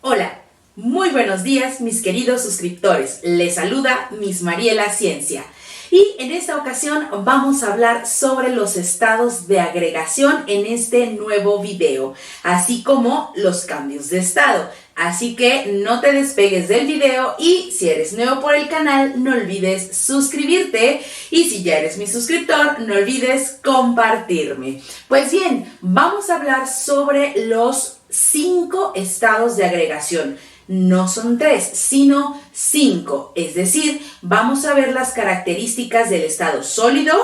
Hola, muy buenos días mis queridos suscriptores. Les saluda Miss Mariela Ciencia. Y en esta ocasión vamos a hablar sobre los estados de agregación en este nuevo video, así como los cambios de estado. Así que no te despegues del video y si eres nuevo por el canal no olvides suscribirte y si ya eres mi suscriptor no olvides compartirme. Pues bien, vamos a hablar sobre los 5 estados de agregación. No son 3, sino 5. Es decir, vamos a ver las características del estado sólido,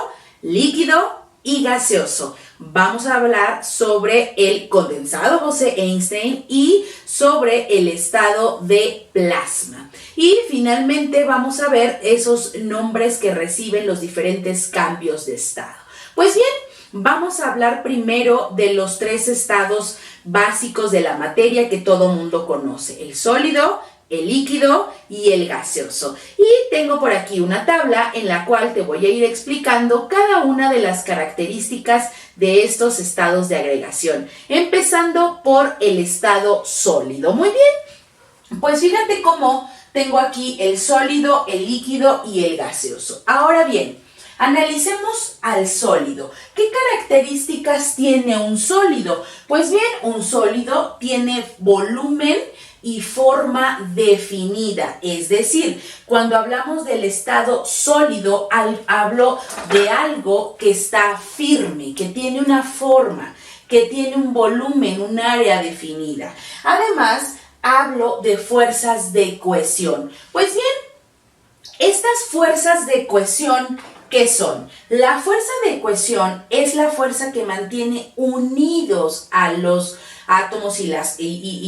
líquido y gaseoso. Vamos a hablar sobre el condensado Bose-Einstein y sobre el estado de plasma. Y finalmente vamos a ver esos nombres que reciben los diferentes cambios de estado. Pues bien, vamos a hablar primero de los 3 estados básicos de la materia que todo mundo conoce: el sólido, el líquido y el gaseoso. Y tengo por aquí una tabla en la cual te voy a ir explicando cada una de las características de estos estados de agregación, empezando por el estado sólido. Muy bien, pues fíjate cómo tengo aquí el sólido, el líquido y el gaseoso. Ahora bien, analicemos al sólido. ¿Qué características tiene un sólido? Pues bien, un sólido tiene volumen y forma definida. Es decir, cuando hablamos del estado sólido, hablo de algo que está firme, que tiene una forma, que tiene un volumen, un área definida. Además, hablo de fuerzas de cohesión. Pues bien, estas fuerzas de cohesión, ¿qué son? La fuerza de cohesión es la fuerza que mantiene unidos a los átomos y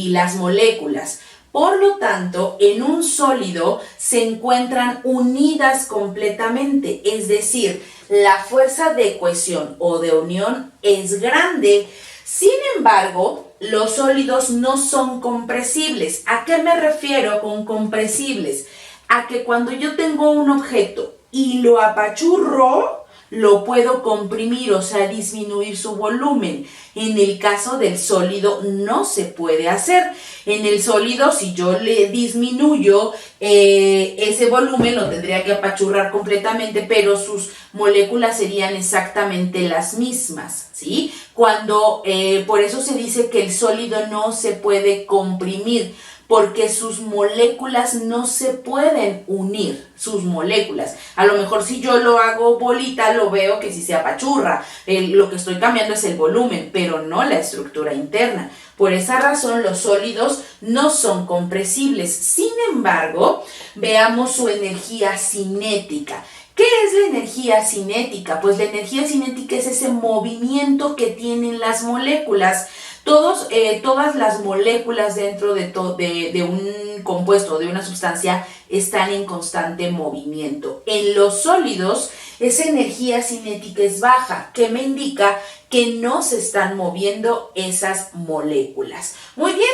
las moléculas. Por lo tanto, en un sólido se encuentran unidas completamente, es decir, la fuerza de cohesión o de unión es grande. Sin embargo, los sólidos no son compresibles. ¿A qué me refiero con compresibles? A que cuando yo tengo un objeto y lo apachurro, lo puedo comprimir, o sea, disminuir su volumen. En el caso del sólido no se puede hacer. En el sólido, si yo le disminuyo ese volumen, lo tendría que apachurrar completamente, pero sus moléculas serían exactamente las mismas, ¿sí? Por eso se dice que el sólido no se puede comprimir, porque sus moléculas no se pueden unir, sus moléculas. A lo mejor si yo lo hago bolita, lo veo que si se apachurra. Lo que estoy cambiando es el volumen, pero no la estructura interna. Por esa razón, los sólidos no son compresibles. Sin embargo, veamos su energía cinética. ¿Qué es la energía cinética? Pues la energía cinética es ese movimiento que tienen las moléculas. Todas las moléculas dentro de un compuesto, de una sustancia, están en constante movimiento. En los sólidos, esa energía cinética es baja, que me indica que no se están moviendo esas moléculas. Muy bien,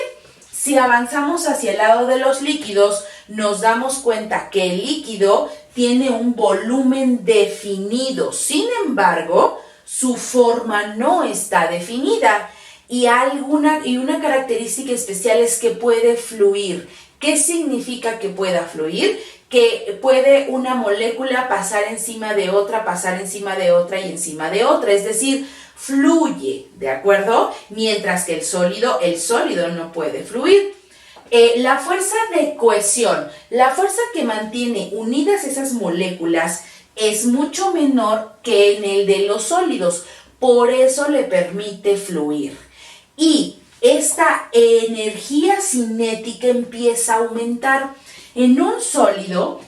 si avanzamos hacia el lado de los líquidos, nos damos cuenta que el líquido tiene un volumen definido. Sin embargo, su forma no está definida. Y una característica especial es que puede fluir. ¿Qué significa que pueda fluir? Que puede una molécula pasar encima de otra y encima de otra. Es decir, fluye, ¿de acuerdo? Mientras que el sólido no puede fluir. La fuerza de cohesión, la fuerza que mantiene unidas esas moléculas es mucho menor que en el de los sólidos. Por eso le permite fluir. Y esta energía cinética empieza a aumentar. En un sólido,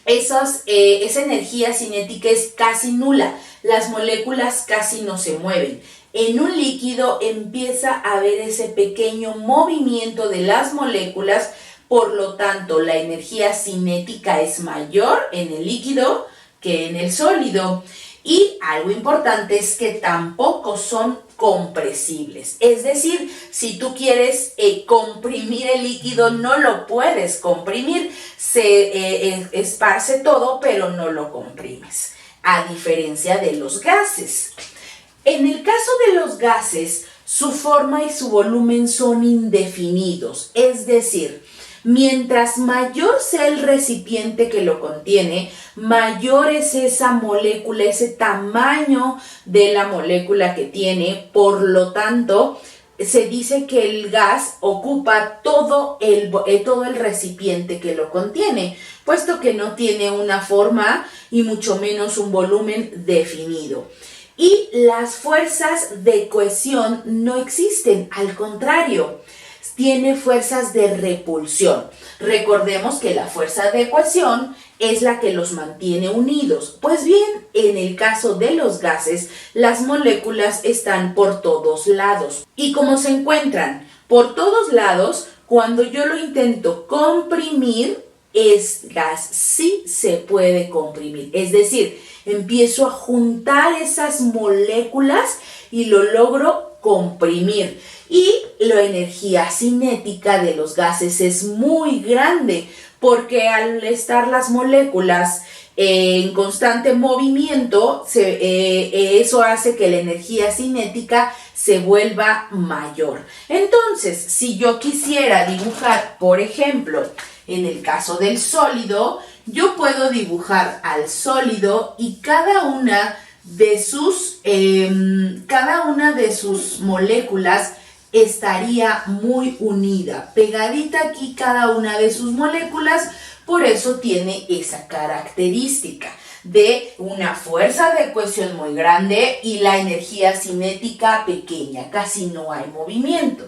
esa energía cinética es casi nula. Las moléculas casi no se mueven. En un líquido empieza a haber ese pequeño movimiento de las moléculas. Por lo tanto, la energía cinética es mayor en el líquido que en el sólido. Y algo importante es que tampoco son compresibles. Es decir, si tú quieres comprimir el líquido, no lo puedes comprimir. Se esparce todo, pero no lo comprimes. A diferencia de los gases. En el caso de los gases, su forma y su volumen son indefinidos, es decir, mientras mayor sea el recipiente que lo contiene, mayor es esa molécula, ese tamaño de la molécula que tiene. Por lo tanto, se dice que el gas ocupa todo el recipiente que lo contiene, puesto que no tiene una forma y mucho menos un volumen definido. Y las fuerzas de cohesión no existen, al contrario, tiene fuerzas de repulsión. Recordemos que la fuerza de cohesión es la que los mantiene unidos. Pues bien, en el caso de los gases, las moléculas están por todos lados. Y como se encuentran por todos lados, cuando yo lo intento comprimir, es gas, sí se puede comprimir. Es decir, empiezo a juntar esas moléculas y lo logro comprimir. Y la energía cinética de los gases es muy grande, porque al estar las moléculas en constante movimiento, eso hace que la energía cinética se vuelva mayor. Entonces, si yo quisiera dibujar, por ejemplo, en el caso del sólido, yo puedo dibujar al sólido y cada una de sus moléculas estaría muy unida, pegadita aquí cada una de sus moléculas. Por eso tiene esa característica de una fuerza de cohesión muy grande y la energía cinética pequeña, casi no hay movimiento.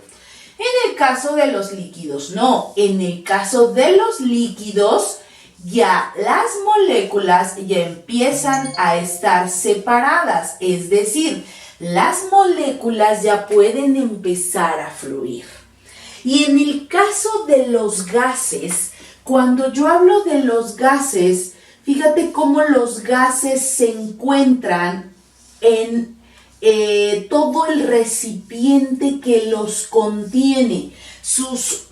En el caso de los líquidos, no. En el caso de los líquidos, ya las moléculas ya empiezan a estar separadas, es decir, las moléculas ya pueden empezar a fluir. Y en el caso de los gases, cuando yo hablo de los gases, fíjate cómo los gases se encuentran en todo el recipiente que los contiene. Sus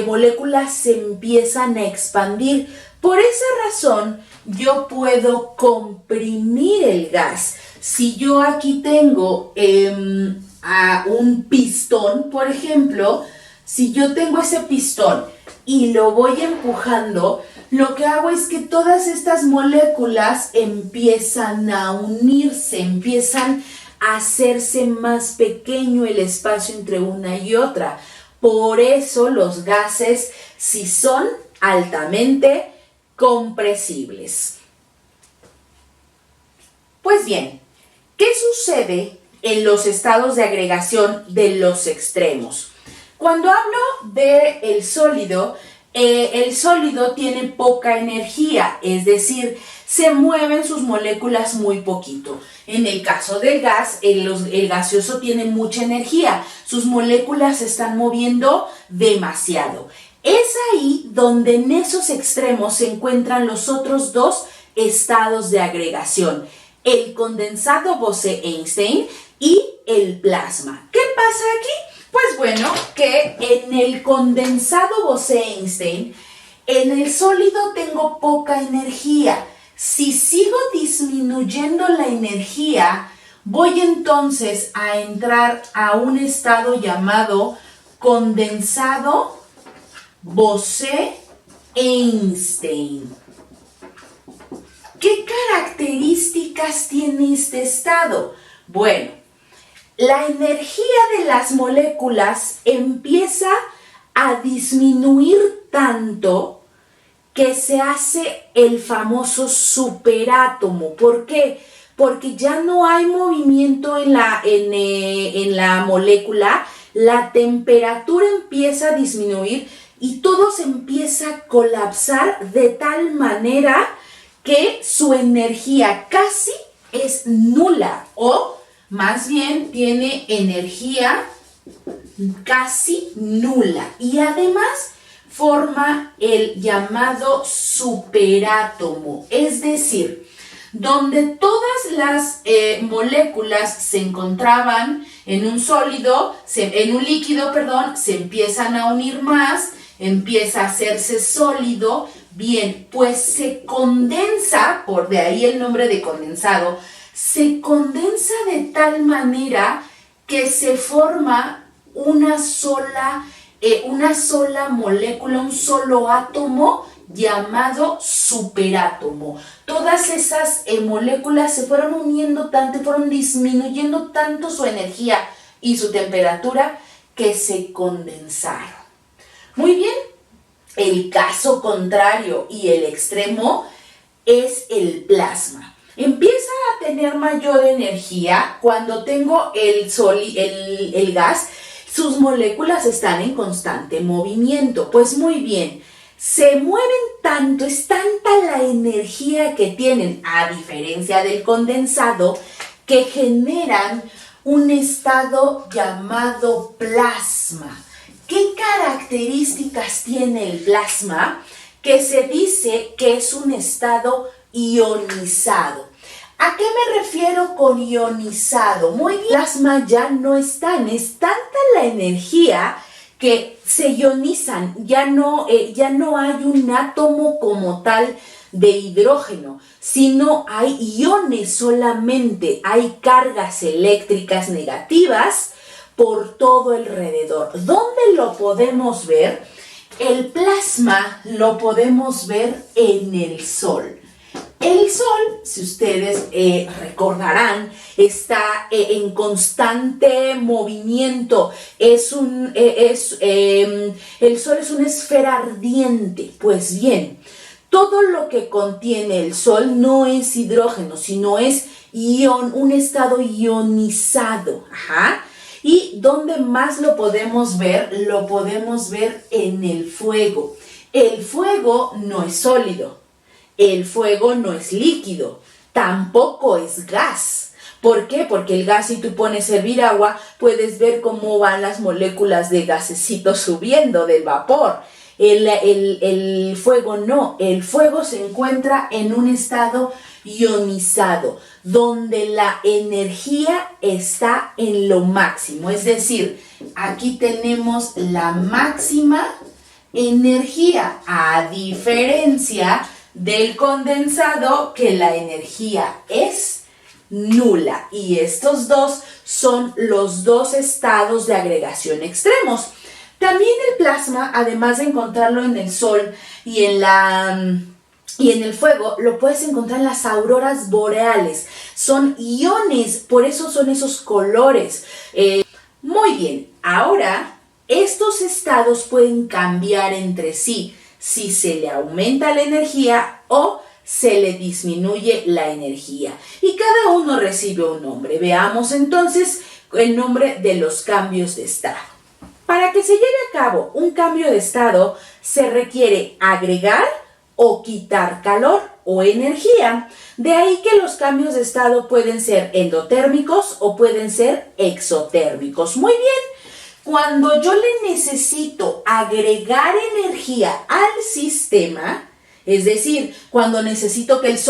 moléculas se empiezan a expandir. Por esa razón, yo puedo comprimir el gas. Si yo aquí tengo un pistón, por ejemplo, si yo tengo ese pistón y lo voy empujando, lo que hago es que todas estas moléculas empiezan a unirse, empiezan a hacerse más pequeño el espacio entre una y otra. Por eso los gases sí son altamente compresibles. Pues bien, ¿qué sucede en los estados de agregación de los extremos? Cuando hablo del sólido, el sólido tiene poca energía, es decir, se mueven sus moléculas muy poquito. En el caso del gas, el gaseoso tiene mucha energía, sus moléculas se están moviendo demasiado. Es ahí donde en esos extremos se encuentran los otros dos estados de agregación, el condensado Bose-Einstein y el plasma. ¿Qué pasa aquí? Pues bueno, que en el condensado Bose-Einstein, en el sólido tengo poca energía. Si sigo disminuyendo la energía, voy entonces a entrar a un estado llamado condensado Bose-Einstein. ¿Qué características tiene este estado? Bueno, la energía de las moléculas empieza a disminuir tanto que se hace el famoso superátomo. ¿Por qué? Porque ya no hay movimiento en la molécula, la temperatura empieza a disminuir y todo se empieza a colapsar de tal manera que su energía casi es nula, o más bien tiene energía casi nula, y además forma el llamado superátomo, es decir, donde todas las moléculas se encontraban en un líquido, se empiezan a unir más, empieza a hacerse sólido. Bien, pues se condensa, por de ahí el nombre de condensado, se condensa de tal manera que se forma una sola molécula, un solo átomo llamado superátomo. Todas esas moléculas se fueron uniendo tanto y fueron disminuyendo tanto su energía y su temperatura que se condensaron. Muy bien, el caso contrario y el extremo es el plasma. Empieza a tener mayor energía cuando tengo el gas. Sus moléculas están en constante movimiento. Pues muy bien, se mueven tanto, es tanta la energía que tienen, a diferencia del condensado, que generan un estado llamado plasma. ¿Qué características tiene el plasma? Que se dice que es un estado ionizado. ¿A qué me refiero con ionizado? Muy bien, el plasma ya no está, es tanta la energía que se ionizan, ya no hay un átomo como tal de hidrógeno, sino hay iones solamente, hay cargas eléctricas negativas por todo alrededor. ¿Dónde lo podemos ver? El plasma lo podemos ver en el Sol. El Sol, si ustedes recordarán, está en constante movimiento. El Sol es una esfera ardiente. Pues bien, todo lo que contiene el Sol no es hidrógeno, sino es un estado ionizado. Ajá. ¿Y dónde más lo podemos ver? Lo podemos ver en el fuego. El fuego no es sólido. El fuego no es líquido, tampoco es gas. ¿Por qué? Porque el gas, si tú pones a hervir agua, puedes ver cómo van las moléculas de gasecito subiendo del vapor. El fuego no, el fuego se encuentra en un estado ionizado, donde la energía está en lo máximo. Es decir, aquí tenemos la máxima energía, a diferencia del condensado, que la energía es nula. Y estos dos son los dos estados de agregación extremos. También el plasma, además de encontrarlo en el Sol y en el fuego, lo puedes encontrar en las auroras boreales. Son iones, por eso son esos colores. Muy bien, ahora estos estados pueden cambiar entre sí si se le aumenta la energía o se le disminuye la energía. Y cada uno recibe un nombre. Veamos entonces el nombre de los cambios de estado. Para que se lleve a cabo un cambio de estado, se requiere agregar o quitar calor o energía. De ahí que los cambios de estado pueden ser endotérmicos o pueden ser exotérmicos. Muy bien. Cuando yo le necesito agregar energía al sistema, es decir, cuando necesito que los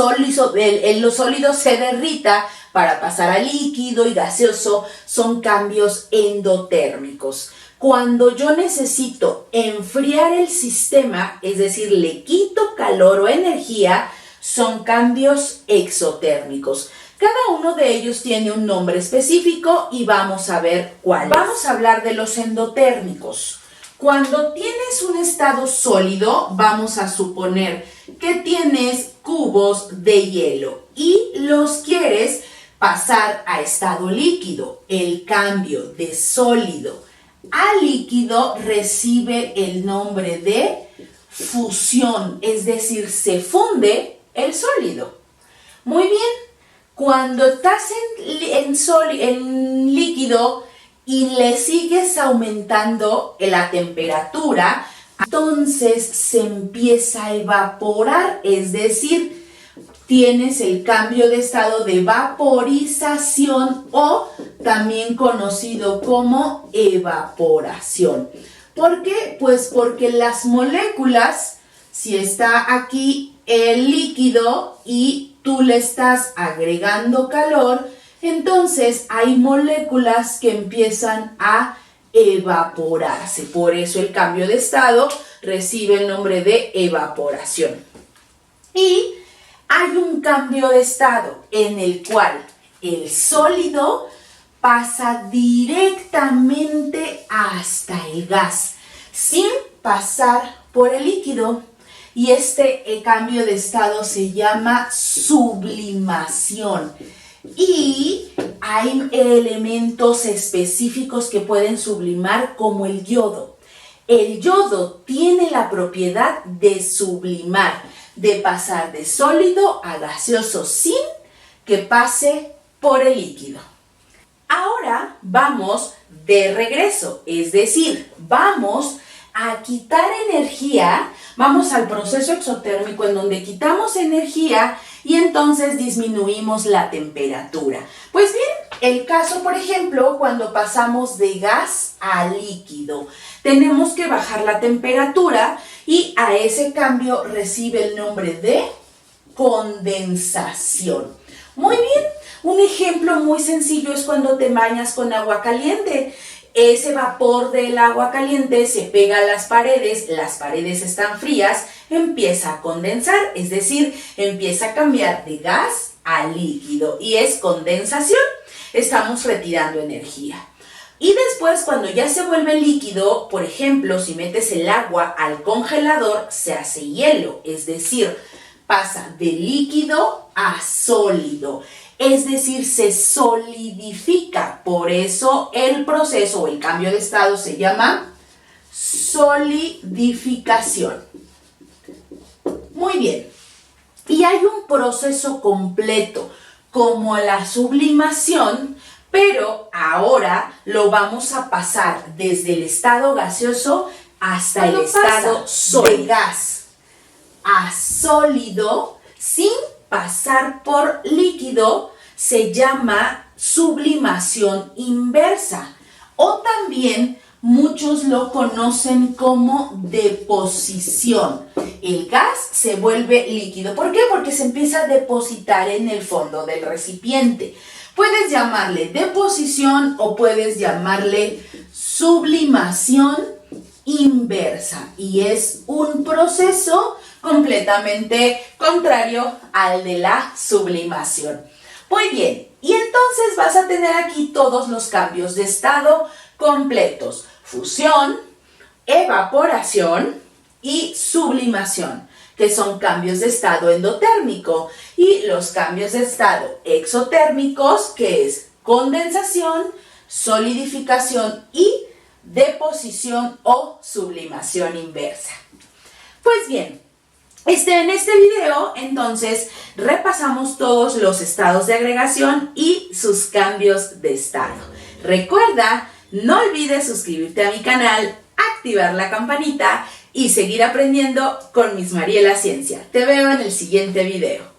sólidos se derrita para pasar a líquido y gaseoso, son cambios endotérmicos. Cuando yo necesito enfriar el sistema, es decir, le quito calor o energía, son cambios exotérmicos. Cada uno de ellos tiene un nombre específico y vamos a ver cuál. Vamos a hablar de los endotérmicos. Cuando tienes un estado sólido, vamos a suponer que tienes cubos de hielo y los quieres pasar a estado líquido. El cambio de sólido a líquido recibe el nombre de fusión, es decir, se funde el sólido. Muy bien. Cuando estás en líquido y le sigues aumentando la temperatura, entonces se empieza a evaporar, es decir, tienes el cambio de estado de vaporización o también conocido como evaporación. ¿Por qué? Pues porque las moléculas, si está aquí el líquido y tú le estás agregando calor, entonces hay moléculas que empiezan a evaporarse. Por eso el cambio de estado recibe el nombre de evaporación. Y hay un cambio de estado en el cual el sólido pasa directamente hasta el gas, sin pasar por el líquido. Y este cambio de estado se llama sublimación. Y hay elementos específicos que pueden sublimar, como el yodo. El yodo tiene la propiedad de sublimar, de pasar de sólido a gaseoso sin que pase por el líquido. Ahora vamos de regreso, es decir, vamos a quitar energía, vamos al proceso exotérmico en donde quitamos energía y entonces disminuimos la temperatura. Pues bien, el caso, por ejemplo, cuando pasamos de gas a líquido, tenemos que bajar la temperatura y a ese cambio recibe el nombre de condensación. Muy bien, un ejemplo muy sencillo es cuando te bañas con agua caliente. Ese vapor del agua caliente se pega a las paredes están frías, empieza a condensar, es decir, empieza a cambiar de gas a líquido y es condensación. Estamos retirando energía. Y después, cuando ya se vuelve líquido, por ejemplo, si metes el agua al congelador, se hace hielo, es decir, pasa de líquido a sólido. Es decir, se solidifica. Por eso el proceso o el cambio de estado se llama solidificación. Muy bien. Y hay un proceso completo como la sublimación, pero ahora lo vamos a pasar desde el estado gaseoso hasta el estado sólido. De gas a sólido sin pasar por líquido se llama sublimación inversa, o también muchos lo conocen como deposición. El gas se vuelve líquido. ¿Por qué? Porque se empieza a depositar en el fondo del recipiente. Puedes llamarle deposición o puedes llamarle sublimación inversa, y es un proceso completamente contrario al de la sublimación. Muy bien, y entonces vas a tener aquí todos los cambios de estado completos: fusión, evaporación y sublimación, que son cambios de estado endotérmico, y los cambios de estado exotérmicos, que es condensación, solidificación y deposición o sublimación inversa. Pues bien, en este video, entonces, repasamos todos los estados de agregación y sus cambios de estado. Recuerda, no olvides suscribirte a mi canal, activar la campanita y seguir aprendiendo con Miss Mariela Ciencia. Te veo en el siguiente video.